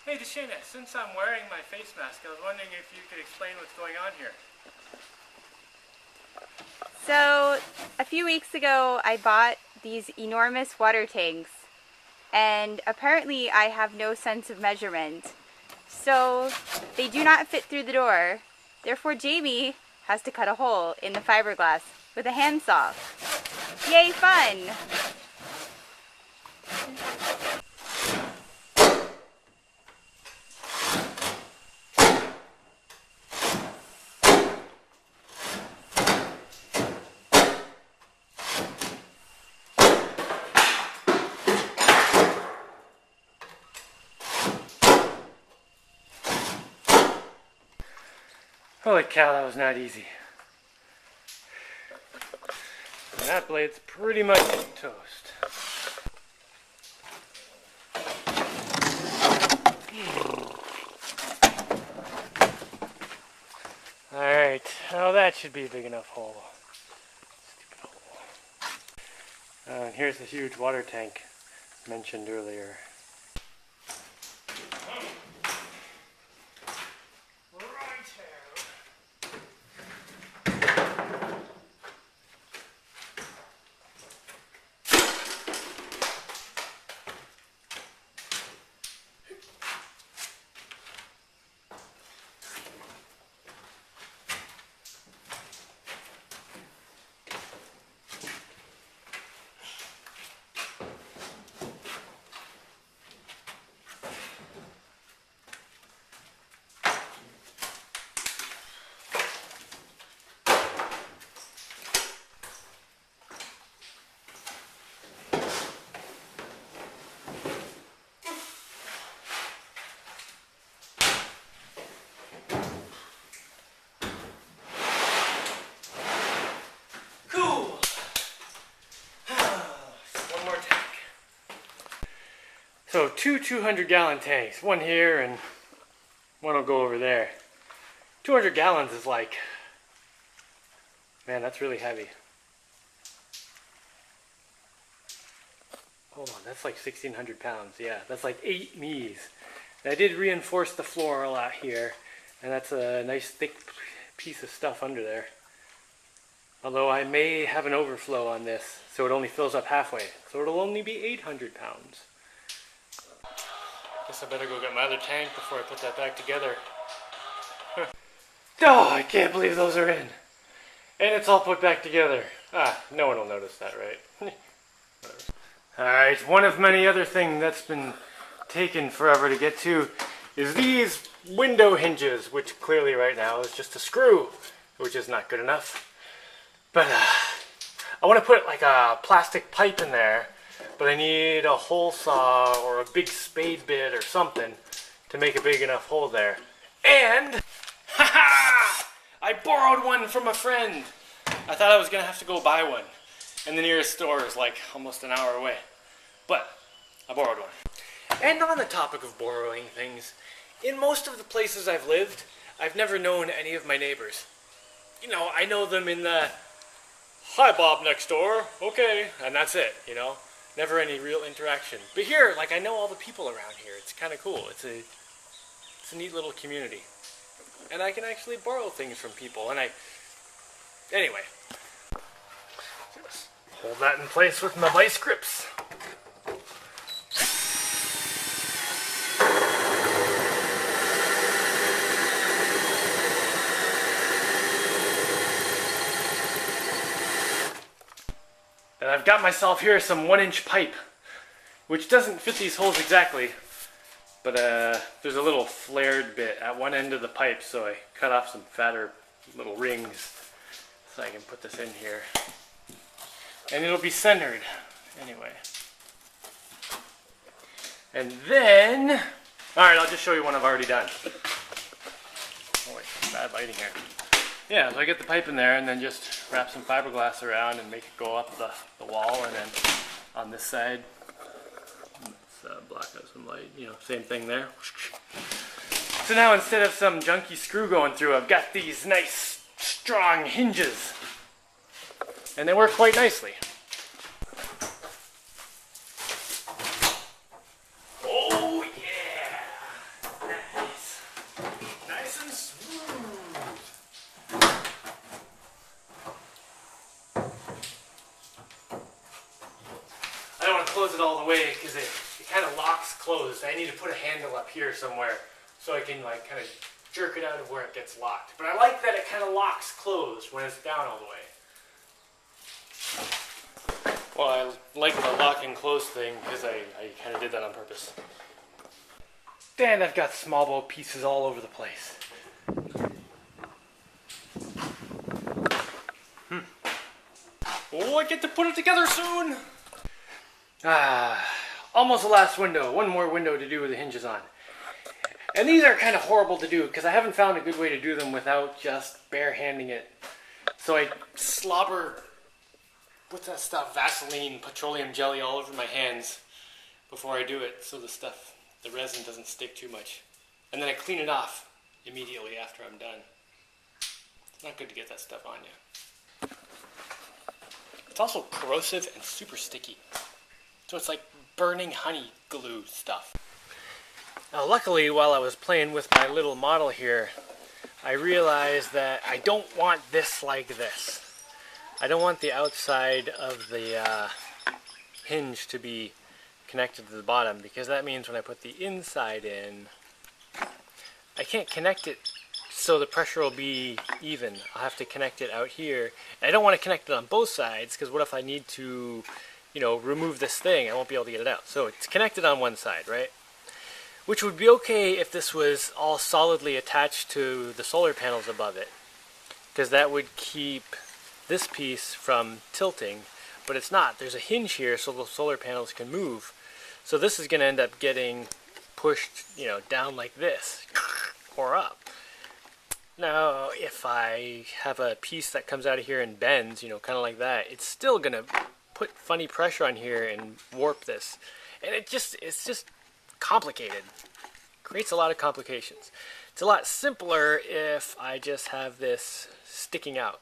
Hey Deshana, since I'm wearing my face mask, I was wondering if you could explain what's going on here. So, a few weeks ago I bought these enormous water tanks, and apparently I have no sense of measurement. So, they do not fit through the door. Therefore, Jaimie has to cut a hole in the fiberglass with a handsaw. Yay, fun! Holy cow, that was not easy. And that blade's pretty much toast. Alright, now that should be a big enough hole. Stupid hole. And here's the huge water tank mentioned earlier. So two 200-gallon tanks, one here and one will go over there. 200 gallons is like, man, that's really heavy. Hold on, that's like 1,600 pounds. Yeah, that's like 8 me's. And I did reinforce the floor a lot here, and that's a nice thick piece of stuff under there. Although I may have an overflow on this, so it only fills up halfway. So it'll only be 800 pounds. Guess I better go get my other tank before I put that back together. Oh, I can't believe those are in. And it's all put back together. Ah, no one will notice that, right? Alright, one of many other things that's been taken forever to get to is these window hinges, which clearly right now is just a screw, which is not good enough. But I want to put like a plastic pipe in there. But I need a hole saw or a big spade bit or something to make a big enough hole there. And, haha! I borrowed one from a friend. I thought I was going to have to go buy one. And the nearest store is like almost an hour away. But I borrowed one. And on the topic of borrowing things, in most of the places I've lived, I've never known any of my neighbors. You know, I know them in the, hi Bob next door, okay, and that's it, you know. Never any real interaction. But here, like, I know all the people around here. It's kind of cool. It's a neat little community. And I can actually borrow things from people. And anyway. Just hold that in place with my vice grips. And I've got myself here some 1-inch pipe, which doesn't fit these holes exactly, but there's a little flared bit at one end of the pipe, so I cut off some fatter little rings so I can put this in here. And it'll be centered anyway. And then, alright, I'll just show you one I've already done. Oh wait, bad lighting here. Yeah, so I get the pipe in there and then just wrap some fiberglass around and make it go up the wall, and then on this side, let's block out some light, you know, same thing there. So now instead of some junky screw going through, I've got these nice, strong hinges. And they work quite nicely. Oh yeah! close it all the way because it kind of locks closed. I need to put a handle up here somewhere so I can like kind of jerk it out of where it gets locked. But I like that it kind of locks closed when it's down all the way. Well, I like the lock and close thing because I kind of did that on purpose. And I've got small bow pieces all over the place. Oh, I get to put it together soon! Almost the last window. One more window to do with the hinges on. And these are kind of horrible to do because I haven't found a good way to do them without just bare-handing it. So I slobber, what's that stuff, Vaseline, petroleum jelly all over my hands before I do it so the resin doesn't stick too much. And then I clean it off immediately after I'm done. It's not good to get that stuff on you. It's also corrosive and super sticky. So it's like burning honey glue stuff. Now luckily, while I was playing with my little model here, I realized that I don't want this like this. I don't want the outside of the hinge to be connected to the bottom, because that means when I put the inside in, I can't connect it so the pressure will be even. I'll have to connect it out here. And I don't want to connect it on both sides, because what if I need to, you know, remove this thing? I won't be able to get it out. So it's connected on one side, right? Which would be okay if this was all solidly attached to the solar panels above it, because that would keep this piece from tilting, but it's not. There's a hinge here so the solar panels can move. So this is going to end up getting pushed, you know, down like this, or up. Now, if I have a piece that comes out of here and bends, you know, kind of like that, it's still going to put funny pressure on here and warp this. And it's just complicated. Creates a lot of complications. It's a lot simpler if I just have this sticking out.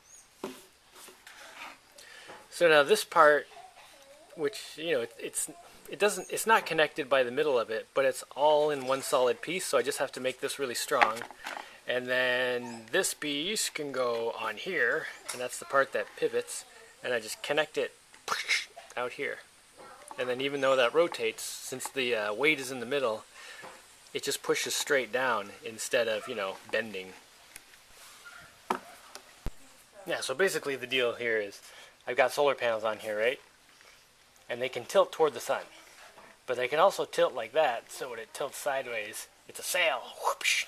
So now this part, which, you know, it's not connected by the middle of it, but it's all in one solid piece, so I just have to make this really strong. And then this piece can go on here, and that's the part that pivots, and I just connect it out here. And then even though that rotates, since the weight is in the middle, it just pushes straight down instead of, you know, bending. Yeah, so basically the deal here is I've got solar panels on here, right? And they can tilt toward the sun. But they can also tilt like that, so when it tilts sideways, it's a sail. Whoopsh.